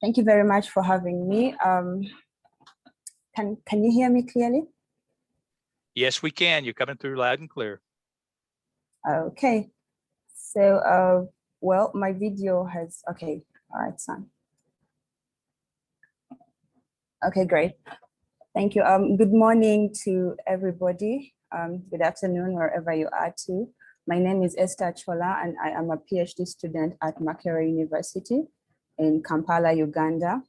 Thank you very much for having me. Can you hear me clearly? Yes, we can. You're coming through loud and clear. Okay. So, well, my video has, okay. All right, son. Okay, great. Thank you. Good morning to everybody. Good afternoon, wherever you are too. My name is Esther Achola, and I am a PhD student at Makerere University in Kampala, Uganda.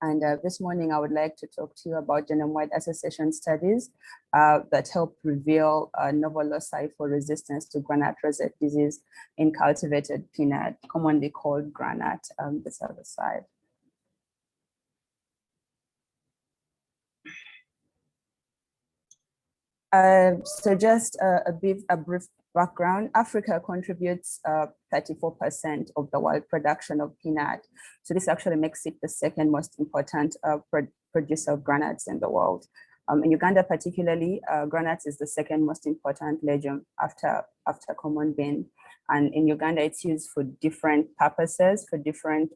And this morning, I would like to talk to you about genome-wide association studies that help reveal novel loci for resistance to Groundnut Rosette Disease in cultivated peanut, commonly called groundnut. This other side. So just a brief background. Africa contributes 34% of the world production of peanut. So this actually makes it the second most important producer of groundnuts in the world. In Uganda particularly, groundnuts is the second most important legume after common bean. And in Uganda, it's used for different purposes, for different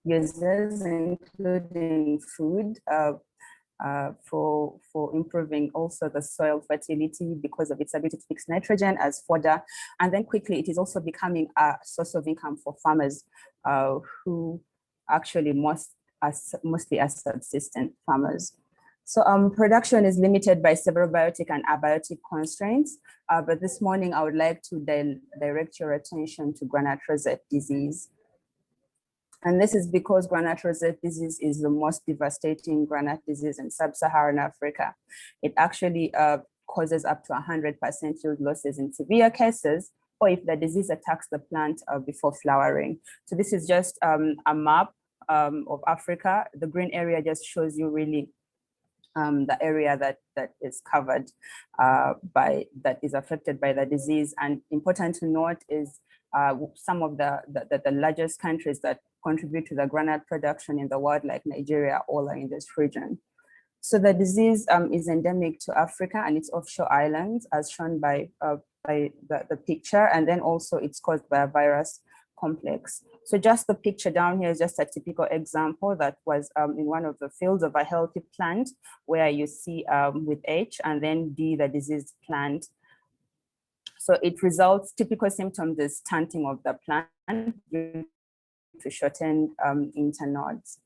uses, including food, for improving also the soil fertility because of its ability to fix nitrogen as fodder. And then quickly, it is also becoming a source of income for farmers who actually mostly are subsistence farmers. So production is limited by several biotic and abiotic constraints. But this morning, I would like to direct your attention to Groundnut Rosette Disease. And this is because Groundnut Rosette Disease is the most devastating groundnut disease in Sub-Saharan Africa. It actually causes up to 100% yield losses in severe cases, or if the disease attacks the plant before flowering. So this is just a map of Africa. The green area just shows you really the area that is covered that is affected by the disease. And important to note is some of the largest countries that contribute to the groundnut production in the world, like Nigeria, all are in this region. So the disease is endemic to Africa and its offshore islands, as shown by the picture, and then also it's caused by a virus complex. So just the picture down here is just a typical example that was in one of the fields of a healthy plant, where you see with H and then D, the diseased plant. So it results, typical symptoms is stunting of the plant due to shortened internodes.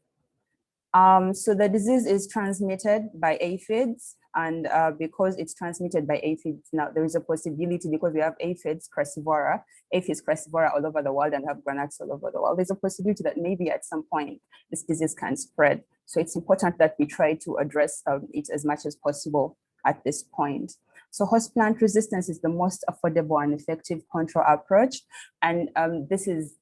So the disease is transmitted by aphids, and because it's transmitted by aphids, now there is a possibility, because we have aphids, craccivora, Aphis, craccivora all over the world and have groundnuts all over the world, there's a possibility that maybe at some point this disease can spread. So it's important that we try to address it as much as possible at this point. So host plant resistance is the most affordable and effective control approach. And this is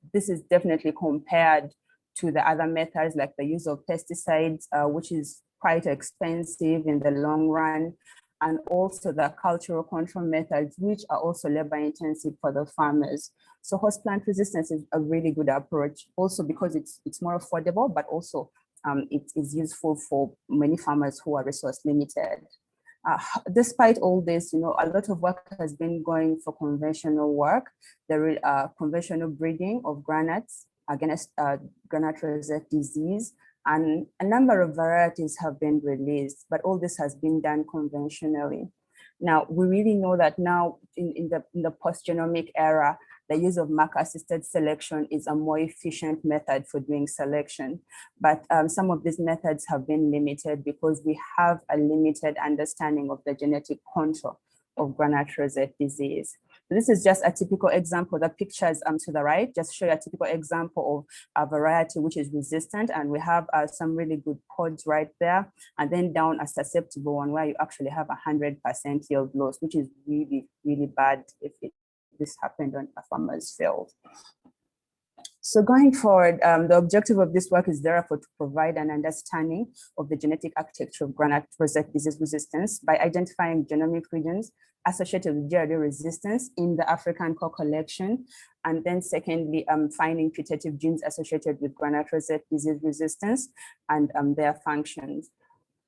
definitely compared to the other methods like the use of pesticides, which is quite expensive in the long run, and also the cultural control methods, which are also labor intensive for the farmers. So host plant resistance is a really good approach, also because it's more affordable, but also it is useful for many farmers who are resource limited. Despite all this, a lot of work has been going for conventional work. There is conventional breeding of groundnuts against Groundnut Rosette Disease, and a number of varieties have been released, but all this has been done conventionally. Now, we really know that now in the post-genomic era, the use of marker-assisted selection is a more efficient method for doing selection. But some of these methods have been limited because we have a limited understanding of the genetic contour of Groundnut Rosette Disease. So this is just a typical example. The pictures to the right just show you a typical example of a variety which is resistant, and we have some really good pods right there, and then down a susceptible one where you actually have 100% yield loss, which is really, really bad if this happened on a farmer's field. So going forward, the objective of this work is therefore to provide an understanding of the genetic architecture of Groundnut Rosette Disease resistance by identifying genomic regions associated with GRD resistance in the African core collection, and then secondly, finding putative genes associated with Groundnut Rosette Disease resistance and their functions.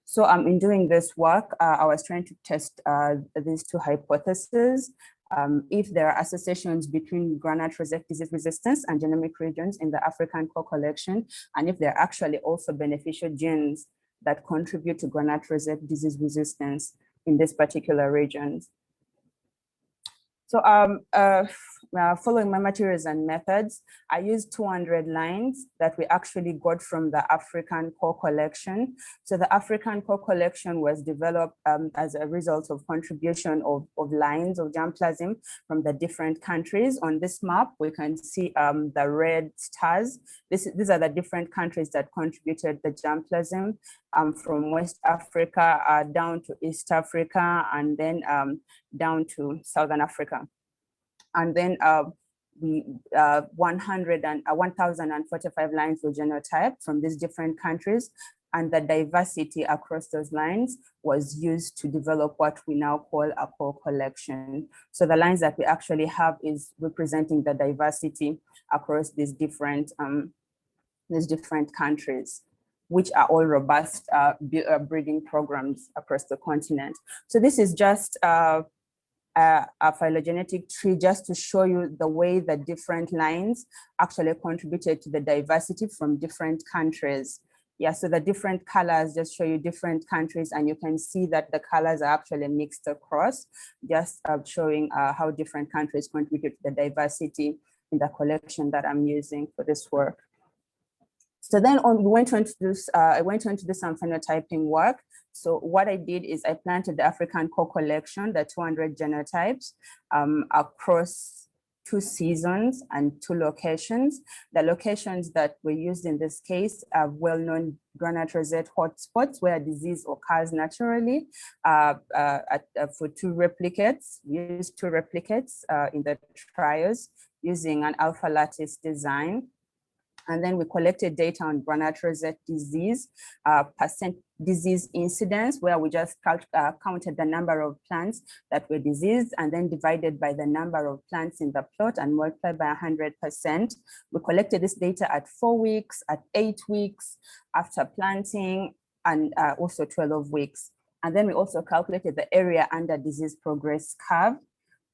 So in doing this work, I was trying to test these two hypotheses. if there are associations between Groundnut Rosette disease resistance and genomic regions in the African core collection, and if there are actually also beneficial genes that contribute to Groundnut Rosette disease resistance in these particular regions. So following my materials and methods, I used 200 lines that we actually got from the African core collection. So the African core collection was developed as a result of contribution of lines of germplasm from the different countries. On this map, we can see the red stars. These are the different countries that contributed the germplasm from West Africa down to East Africa, and then down to Southern Africa. And then 1,045 lines were genotyped from these different countries, and the diversity across those lines was used to develop what we now call a core collection. So the lines that we actually have is representing the diversity across these different countries, which are all robust breeding programs across the continent. So this is just a phylogenetic tree just to show you the way the different lines actually contributed to the diversity from different countries. Yeah, so the different colors just show you different countries, and you can see that the colors are actually mixed across, just showing how different countries contribute to the diversity in the collection that I'm using for this work. So then I went on to do some phenotyping work. So what I did is I planted the African core collection, the 200 genotypes, across 2 seasons and 2 locations. The locations that were used in this case are well-known Groundnut Rosette hotspots where disease occurs naturally for 2 replicates. We used 2 replicates in the trials using an alpha lattice design. And then we collected data on Groundnut Rosette disease, percent disease incidence, where we just counted the number of plants that were diseased and then divided by the number of plants in the plot and multiplied by 100%. We collected this data at 4 weeks, at 8 weeks, after planting, and also 12 weeks. And then we also calculated the area under disease progress curve.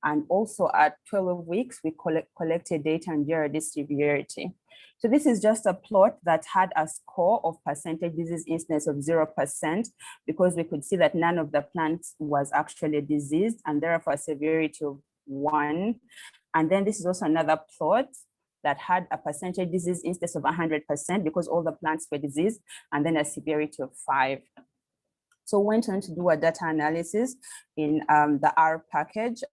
And also at 12 weeks, we collected data on GRD severity. So this is just a plot that had a score of percentage disease incidence of 0%, because we could see that none of the plants was actually diseased, and therefore a severity of 1. And then this is also another plot that had a percentage disease incidence of 100% because all the plants were diseased, and then a severity of 5. So we went on to do a data analysis in the R package,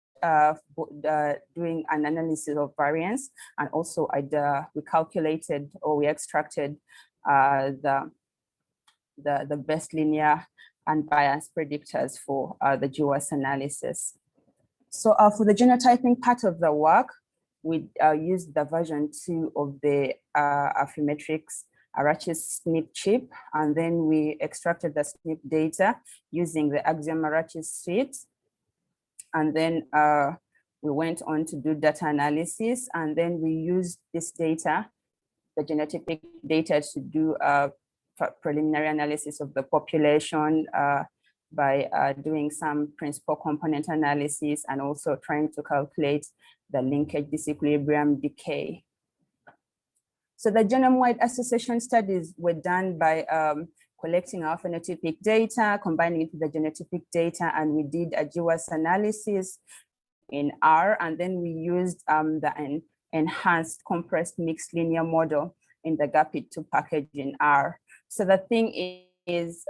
doing an analysis of variance, and also we calculated, or we extracted the best linear and bias predictors for the GWAS analysis. So for the genotyping part of the work, we used the version 2 of the Affymetrix Arachis SNP chip, and then we extracted the SNP data using the Axiom Arachis suite. And then we went on to do data analysis, and then we used this data, the genotypic data, to do a preliminary analysis of the population by doing some principal component analysis and also trying to calculate the linkage disequilibrium decay. So the genome-wide association studies were done by collecting our phenotypic data, combining it with the genotypic data, and we did a GWAS analysis in R, and then we used the enhanced compressed mixed linear model in the GAPID2 package in R. So the thing is,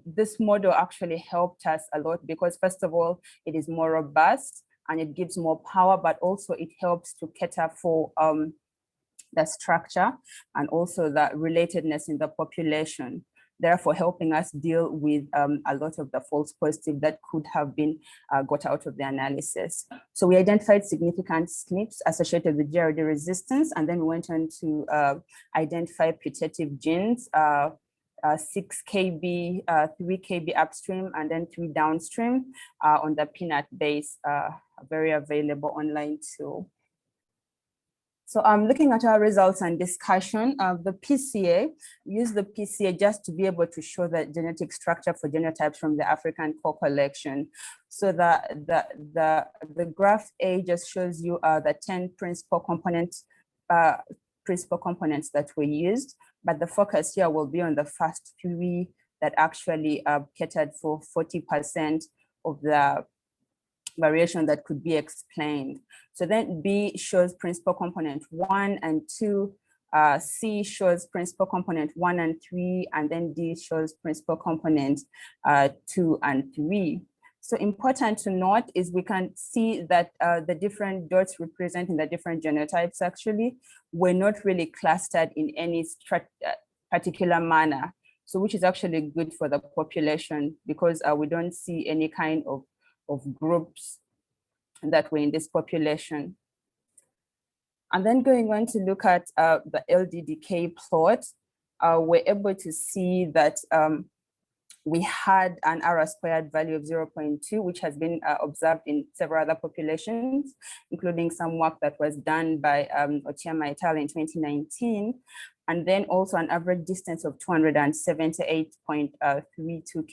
this model actually helped us a lot because, first of all, it is more robust and it gives more power, but also it helps to cater for the structure and also the relatedness in the population, therefore helping us deal with a lot of the false positive that could have been got out of the analysis. So we identified significant SNPs associated with GRD resistance, and then we went on to identify putative genes, 6 kb, 3 kb upstream, and then 3 downstream on the peanut base, a very available online tool. So I'm looking at our results and discussion of the PCA. We use the PCA just to be able to show the genetic structure for genotypes from the African core collection. So the graph A just shows you the 10 principal components that were used, but the focus here will be on the first three that actually catered for 40% of the variation that could be explained. So then B shows principal component 1 and 2, C shows principal component 1 and 3, and then D shows principal component 2 and 3. So important to note is we can see that the different dots representing the different genotypes actually were not really clustered in any particular manner. So which is actually good for the population because we don't see any kind of groups that were in this population. And then going on to look at the LDDK plot, we're able to see that we had an R² value of 0.2, which has been observed in several other populations, including some work that was done by Otiama et al. In 2019. And then also an average distance of 278.32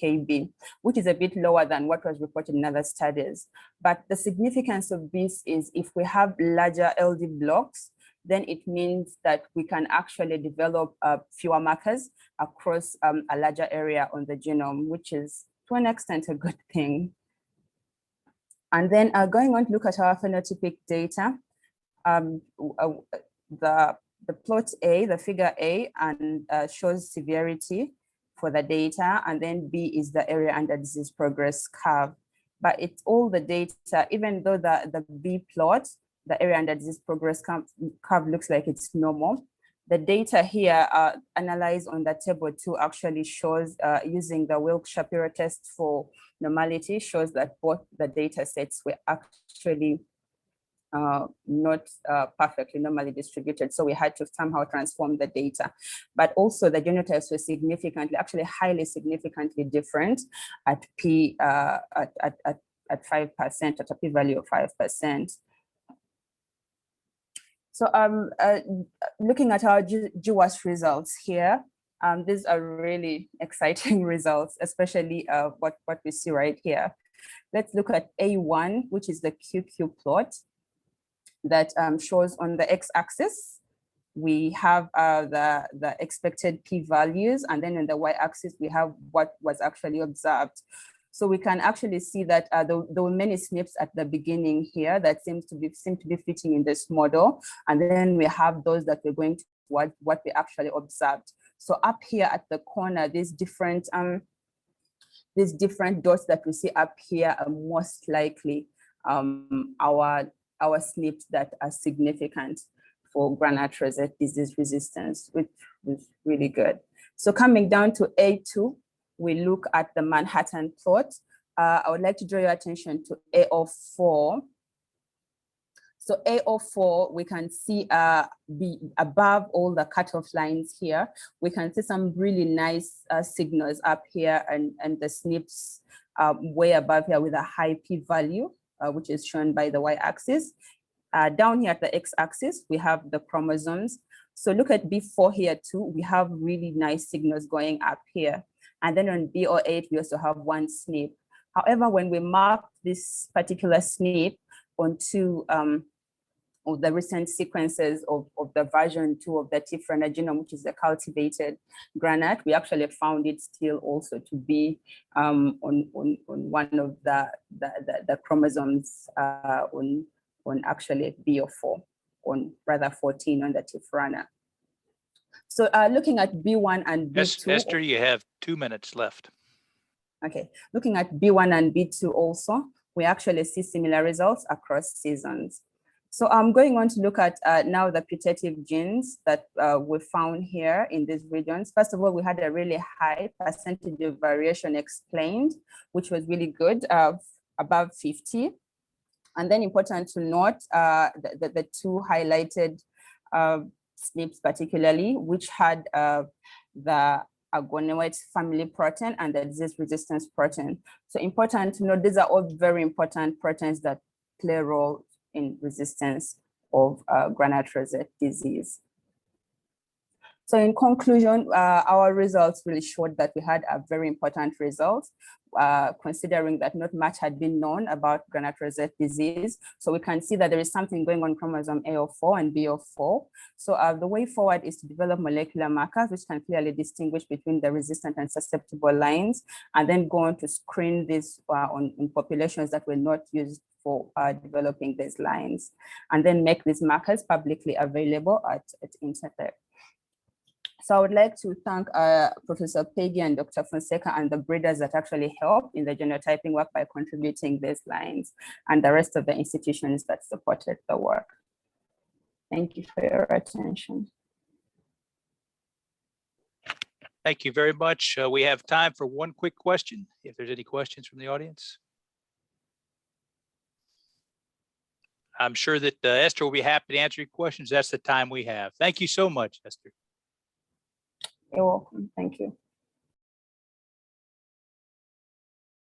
kb, which is a bit lower than what was reported in other studies. But the significance of this is if we have larger LD blocks, then it means that we can actually develop fewer markers across a larger area on the genome, which is to an extent a good thing. And then going on to look at our phenotypic data, the plot A, the figure A, and shows severity for the data, and then B is the area under disease progress curve. But it's all the data, even though the B plot, the area under disease progress curve looks like it's normal. The data here analyzed on the table 2 actually shows using the Wilk-Shapiro test for normality shows that both the data sets were actually not perfectly normally distributed. So we had to somehow transform the data. But also the genotypes were significantly, actually highly significantly different at P at 5%, at a p-value of 5%. So looking at our GWAS results here, these are really exciting results, especially what we see right here. Let's look at A1, which is the QQ plot that shows on the x-axis, we have the expected p-values, and then on the y-axis, we have what was actually observed. So we can actually see that there were many SNPs at the beginning here that seem to be fitting in this model. And then we have those that we're going to what we actually observed. So up here at the corner, these different dots that we see up here are most likely our SNPs that are significant for Groundnut Rosette disease resistance, which is really good. So coming down to A2, we look at the Manhattan plot. I would like to draw your attention to A04. So A04, we can see be above all the cutoff lines here. We can see some really nice signals up here, and the SNPs way above here with a high p-value, which is shown by the y-axis. Down here at the x-axis, we have the chromosomes. So look at B4 here too. We have really nice signals going up here. And then on B08, we also have one SNP. However, when we mark this particular SNP onto of the recent sequences of the version 2 of the Tifrana genome, which is the cultivated Groundnut, we actually found it still also to be on one of the chromosomes on actually B04, on rather 14 on the Tifrana. So looking at B1 and B2. Esther, you have 2 minutes left. Okay, looking at B1 and B2 also, we actually see similar results across seasons. So I'm going on to look at now the putative genes that we found here in these regions. First of all, we had a really high percentage of variation explained, which was really good, above 50. And then important to note the two highlighted SNPs particularly, which had the agonoate family protein and the disease resistance protein. So important to note, these are all very important proteins that play a role in resistance of Groundnut Rosette disease. So in conclusion, our results really showed that we had a very important result, considering that not much had been known about Groundnut Rosette disease. So we can see that there is something going on chromosome A04 and B04. So the way forward is to develop molecular markers which can clearly distinguish between the resistant and susceptible lines, and then go on to screen this in populations that were not used for developing these lines, and then make these markers publicly available at Intertech. So I would like to thank Professor Peggy and Dr. Fonseca and the breeders that actually helped in the genotyping work by contributing these lines, and the rest of the institutions that supported the work. Thank you for your attention. Thank you very much. We have time for one quick question, if there's any questions from the audience. I'm sure that Esther will be happy to answer your questions. That's the time we have. Thank you so much, Esther. You're welcome. Thank you.